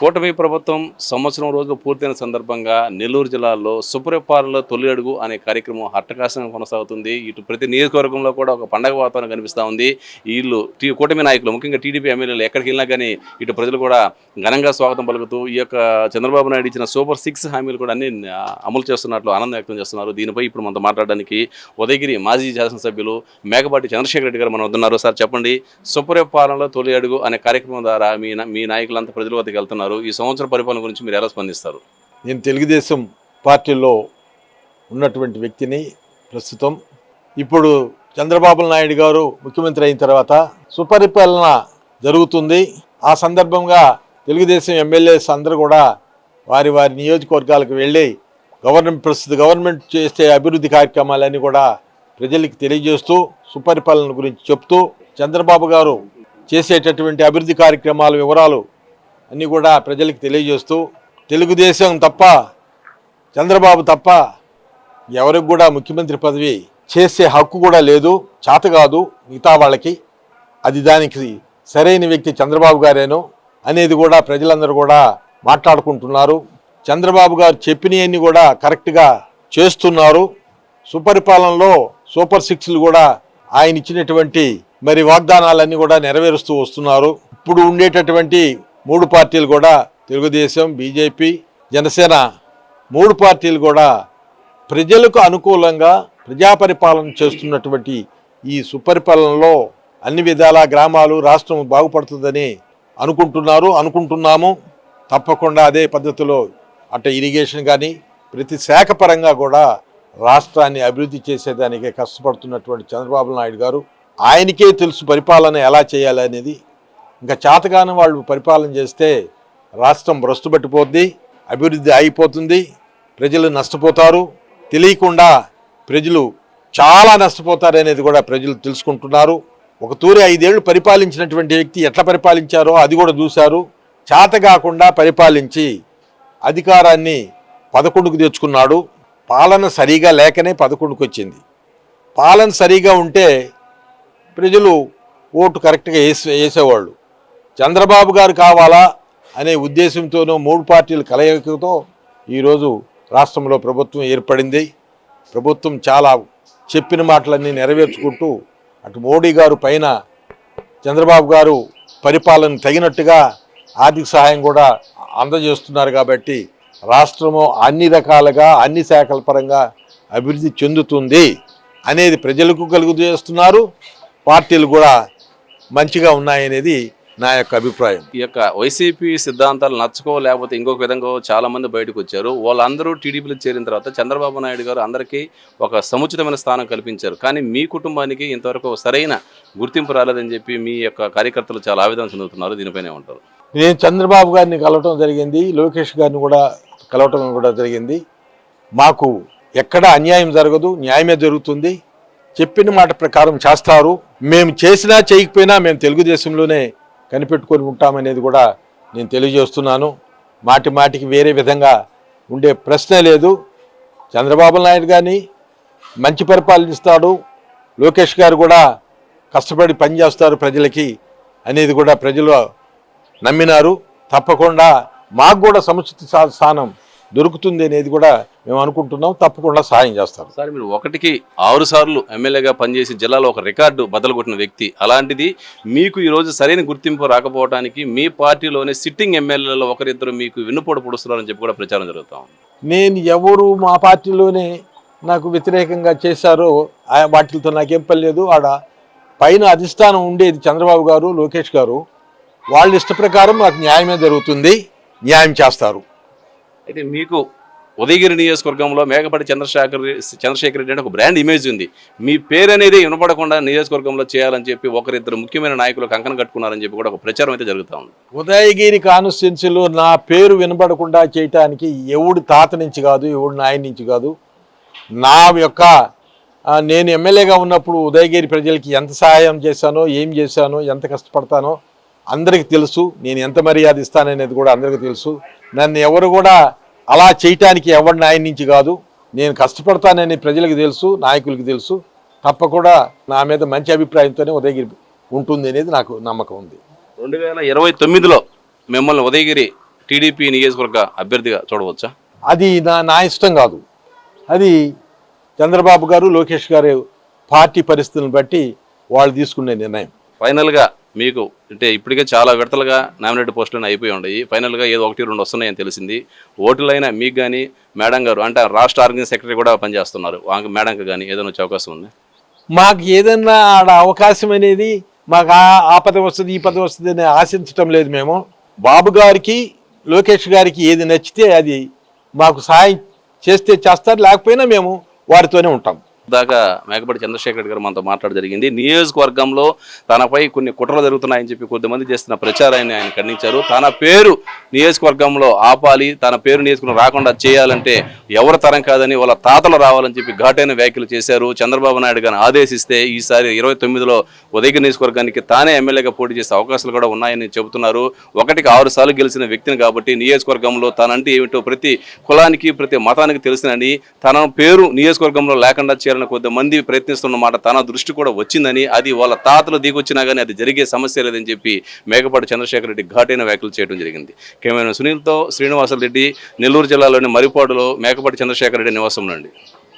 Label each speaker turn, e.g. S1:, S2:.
S1: కూటమి ప్రభుత్వం సంవత్సరం రోజులు పూర్తయిన సందర్భంగా నెల్లూరు జిల్లాలో సుపరిపాలనలో తొలి అడుగు అనే కార్యక్రమం హట్టకాశంగా కొనసాగుతుంది. ఇటు ప్రతి నియోజకవర్గంలో కూడా ఒక పండగ వాతావరణం కనిపిస్తూ ఉంది. వీళ్ళు కూటమి నాయకులు ముఖ్యంగా టీడీపీ ఎమ్మెల్యేలు ఎక్కడికి వెళ్ళినా కానీ ఇటు ప్రజలు కూడా ఘనంగా స్వాగతం పలుకుతూ ఈ యొక్క చంద్రబాబు నాయుడు ఇచ్చిన సూపర్ 6 హామీలు కూడా అన్ని అమలు చేస్తున్నట్లు ఆనందం వ్యక్తం చేస్తున్నారు. దీనిపై ఇప్పుడు మనతో మాట్లాడడానికి ఉదయగిరి మాజీ శాసనసభ్యులు మేకపాటి చంద్రశేఖర్ రెడ్డి గారు మనం వస్తున్నారు. సార్ చెప్పండి, సుపరిపాలనలో తొలి అడుగు అనే కార్యక్రమం ద్వారా మీ నాయకులంతా ప్రజల వద్దకు వెళ్తున్నారు. ఈ సంవత్సర పరిపాలన గురించి మీరు ఎలా స్పందిస్తారు?
S2: నేను తెలుగుదేశం పార్టీలో ఉన్నటువంటి వ్యక్తిని. ప్రస్తుతం ఇప్పుడు చంద్రబాబు నాయుడు గారు ముఖ్యమంత్రి అయిన తర్వాత సుపరిపాలన జరుగుతుంది. ఆ సందర్భంగా తెలుగుదేశం ఎమ్మెల్యేస్ అందరూ కూడా వారి వారి నియోజకవర్గాలకు వెళ్ళి ప్రస్తుత గవర్నమెంట్ చేసే అభివృద్ధి కార్యక్రమాలన్నీ కూడా ప్రజలకు తెలియజేస్తూ సుపరిపాలన గురించి చెప్తూ చంద్రబాబు గారు చేసేటటువంటి అభివృద్ధి కార్యక్రమాల వివరాలు అన్నీ కూడా ప్రజలకు తెలియజేస్తూ తెలుగుదేశం తప్ప చంద్రబాబు తప్ప ఎవరికి కూడా ముఖ్యమంత్రి పదవి చేసే హక్కు కూడా లేదు, చేత కాదు మిగతా వాళ్ళకి. అది దానికి సరైన వ్యక్తి చంద్రబాబు గారేను అనేది కూడా ప్రజలందరూ కూడా మాట్లాడుకుంటున్నారు. చంద్రబాబు గారు చెప్పినవన్నీ కూడా కరెక్ట్గా చేస్తున్నారు. సుపరిపాలనలో సూపర్ 6లు కూడా ఆయన ఇచ్చినటువంటి వాగ్దానాలన్నీ కూడా నెరవేరుస్తూ వస్తున్నారు. ఇప్పుడు ఉండేటటువంటి 3 పార్టీలు కూడా తెలుగుదేశం, బీజేపీ, జనసేన 3 పార్టీలు కూడా ప్రజలకు అనుకూలంగా ప్రజాపరిపాలన చేస్తున్నటువంటి ఈ సుపరిపాలనలో అన్ని విధాల గ్రామాలు రాష్ట్రం బాగుపడుతుందని అనుకుంటున్నాము. తప్పకుండా అదే పద్ధతిలో ఇరిగేషన్ కానీ ప్రతి శాఖ పరంగా కూడా రాష్ట్రాన్ని అభివృద్ధి చేసేదానికి కష్టపడుతున్నటువంటి చంద్రబాబు నాయుడు గారు ఆయనకే తెలుసు పరిపాలన ఎలా చేయాలనేది. ఇంకా చేతగాని వాళ్ళు పరిపాలన చేస్తే రాష్ట్రం భ్రష్టుపట్టిపోద్ది, అభివృద్ధి ఆగిపోతుంది, ప్రజలు నష్టపోతారు. తెలియకుండా ప్రజలు చాలా నష్టపోతారనేది కూడా ప్రజలు తెలుసుకుంటున్నారు. ఒక తూరి 5 ఏళ్ళు పరిపాలించినటువంటి వ్యక్తి ఎట్లా పరిపాలించారో అది కూడా చూశారు. చేత కాకుండా పరిపాలించి అధికారాన్ని 11కు తెచ్చుకున్నాడు. పాలన సరిగా లేకనే 11కు వచ్చింది. పాలన సరిగా ఉంటే ప్రజలు ఓటు కరెక్ట్గా వేసేవాళ్ళు. చంద్రబాబు గారు కావాలా అనే ఉద్దేశంతోనూ 3 పార్టీల కలయికతో ఈరోజు రాష్ట్రంలో ప్రభుత్వం ఏర్పడింది. ప్రభుత్వం చాలా చెప్పిన మాటలన్నీ నెరవేర్చుకుంటూ అటు మోడీ గారు పైన చంద్రబాబు గారు పరిపాలన తగినట్టుగా ఆర్థిక సహాయం కూడా అందజేస్తున్నారు. కాబట్టి రాష్ట్రము అన్ని రకాలుగా అన్ని శాఖల పరంగా అభివృద్ధి చెందుతుంది అనేది ప్రజలకు కలుగజేస్తున్నారు. పార్టీలు కూడా మంచిగా ఉన్నాయనేది నా యొక్క అభిప్రాయం.
S1: ఈ యొక్క వైసీపీ సిద్ధాంతాలు నచ్చుకో లేకపోతే ఇంకొక విధంగా చాలా మంది బయటకు వచ్చారు. వాళ్ళందరూ టీడీపీలో చేరిన తర్వాత చంద్రబాబు నాయుడు గారు అందరికీ ఒక సముచితమైన స్థానం కల్పించారు. కానీ మీ కుటుంబానికి ఇంతవరకు సరైన గుర్తింపు రాలేదని చెప్పి మీ యొక్క కార్యకర్తలు చాలా ఆవేదన చెందుతున్నారు. దీనిపైనే ఉంటారు.
S2: నేను చంద్రబాబు గారిని కలవటం జరిగింది, లోకేష్ గారిని కూడా కలవటం కూడా జరిగింది. మాకు ఎక్కడ అన్యాయం జరగదు, న్యాయమే జరుగుతుంది. చెప్పిన మాట ప్రకారం చేస్తారు. మేము చేసినా చేయకపోయినా మేము తెలుగుదేశంలోనే కనిపెట్టుకొని ఉంటామనేది కూడా నేను తెలియజేస్తున్నాను. మాటికి వేరే విధంగా ఉండే ప్రశ్నే లేదు. చంద్రబాబు నాయుడు గారిని మంచి పరిపాలనిస్తాడు, లోకేష్ గారు కూడా కష్టపడి పనిచేస్తారు ప్రజలకి అనేది కూడా ప్రజలు నమ్మినారు. తప్పకుండా మాకు కూడా సముచిత స్థానం దొరుకుతుంది అనేది కూడా మేము అనుకుంటున్నాం. తప్పకుండా సహాయం చేస్తారు.
S1: సార్, మీరు 1కి 6 సార్లు ఎమ్మెల్యేగా పనిచేసి జిల్లాలో ఒక రికార్డు బద్దలు కొట్టిన వ్యక్తి. అలాంటిది మీకు ఈరోజు సరైన గుర్తింపు రాకపోవడానికి మీ పార్టీలోనే సిట్టింగ్ ఎమ్మెల్యేలలో ఒకరిద్దరు మీకు వెన్నుపోటు పొడుస్తున్నారని చెప్పి కూడా ప్రచారం జరుగుతూ ఉంది.
S2: నేను ఎవరు మా పార్టీలోనే నాకు వ్యతిరేకంగా చేశారో వాటితో నాకేం పని లేదు. ఆడ పైన అధిష్టానం ఉండేది చంద్రబాబు గారు, లోకేష్ గారు. వాళ్ళ ఇష్ట ప్రకారం నాకు న్యాయమే జరుగుతుంది, న్యాయం చేస్తారు.
S1: అయితే మీకు ఉదయగిరి నియోజకవర్గంలో మేకపాటి చంద్రశేఖర్ రెడ్డి అంటే ఒక బ్రాండ్ ఇమేజ్ ఉంది. మీ పేరు అనేది వినపడకుండా నియోజకవర్గంలో చేయాలని చెప్పి ఒకరిద్దరు ముఖ్యమైన నాయకులు కంకణం కట్టుకున్నారని చెప్పి కూడా ఒక ప్రచారం అయితే జరుగుతూ ఉంది.
S2: ఉదయగిరి కాన్స్టిట్యున్సీలో నా పేరు వినపడకుండా చేయటానికి ఎవడు తాత నుంచి కాదు, ఎవడు నాయన నుంచి కాదు. నా యొక్క నేను ఎమ్మెల్యేగా ఉన్నప్పుడు ఉదయగిరి ప్రజలకి ఎంత సహాయం చేశానో, ఏం చేశానో, ఎంత కష్టపడతానో అందరికీ తెలుసు. నేను ఎంత మర్యాద ఇస్తాననేది కూడా అందరికీ తెలుసు. నన్ను ఎవరు కూడా అలా చేయటానికి ఎవరి నాయన నుంచి కాదు. నేను కష్టపడతానని ప్రజలకు తెలుసు, నాయకులకు తెలుసు. తప్పకుండా నా మీద మంచి అభిప్రాయంతోనే ఉదయగిరి ఉంటుంది అనేది నాకు నమ్మకం ఉంది.
S1: 2029లో మిమ్మల్ని ఉదయగిరి టీడీపీ నియోజకవర్గ అభ్యర్థిగా చూడవచ్చా?
S2: అది నా ఇష్టం కాదు. అది చంద్రబాబు గారు, లోకేష్ గారు పార్టీ పరిస్థితులను బట్టి వాళ్ళు తీసుకునే నిర్ణయం.
S1: ఫైనల్గా మీకు అంటే ఇప్పటికే చాలా విడతలుగా నామినేటెడ్ పోస్టులు అయిపోయి ఉన్నాయి. ఫైనల్గా ఏదో 1-2 వస్తున్నాయని తెలిసింది. ఓటులైనా మీకు కానీ మేడం గారు అంటే రాష్ట్ర ఆర్గనైజింగ్ సెక్రటరీ కూడా పనిచేస్తున్నారు, మేడంకి కానీ ఏదైనా వచ్చే అవకాశం ఉంది?
S2: మాకు ఏదన్నా ఆడ అవకాశం అనేది మాకు ఆ పదవి వస్తుంది, ఈ పదవి వస్తుంది అని ఆశించటం లేదు. మేము బాబు గారికి, లోకేష్ గారికి ఏది నచ్చితే అది మాకు సహాయం చేస్తే చేస్తారు, లేకపోయినా మేము వారితోనే ఉంటాం.
S1: దాకా మేకపాటి చంద్రశేఖర్ రెడ్డి గారు మనతో మాట్లాడడం జరిగింది. నియోజకవర్గంలో తనపై కొన్ని కుట్రలు జరుగుతున్నాయని చెప్పి కొద్దిమంది చేస్తున్న ప్రచారాన్ని ఆయన ఖండించారు. తన పేరు నియోజకవర్గంలో ఆపాలి, తన పేరు నియోజకవర్గం రాకుండా చేయాలంటే ఎవరి తరం కాదని వాళ్ళ తాతలు రావాలని చెప్పి ఘాటైన వ్యాఖ్యలు చేశారు. చంద్రబాబు నాయుడు గారిని ఆదేశిస్తే ఈసారి 29లో ఉదయగిరి నియోజకవర్గానికి తానే ఎమ్మెల్యేగా పోటీ చేసే అవకాశాలు కూడా ఉన్నాయని చెబుతున్నారు. 1కి 6 సార్లు గెలిచిన వ్యక్తిని కాబట్టి నియోజకవర్గంలో తనంటే ఏమిటో ప్రతి కులానికి, ప్రతి మతానికి తెలిసినని, తన పేరు నియోజకవర్గంలో లేకుండా చేయాలని కొద్దిమంది ప్రయత్నిస్తున్నమాట తన దృష్టి కూడా వచ్చిందని, అది వాళ్ళ తాతలు దిగొచ్చినా కానీ అది జరిగే సమస్య లేదని చెప్పి మేకపాటి చంద్రశేఖర్ రెడ్డి ఘాటైన వ్యాఖ్యలు చేయడం జరిగింది. కెమెరామెన్ సునీల్తో శ్రీనివాసరెడ్డి, నెల్లూరు జిల్లాలోని మరిపాడులో మేకపాటి చంద్రశేఖర్ రెడ్డి నివాసం నుండి.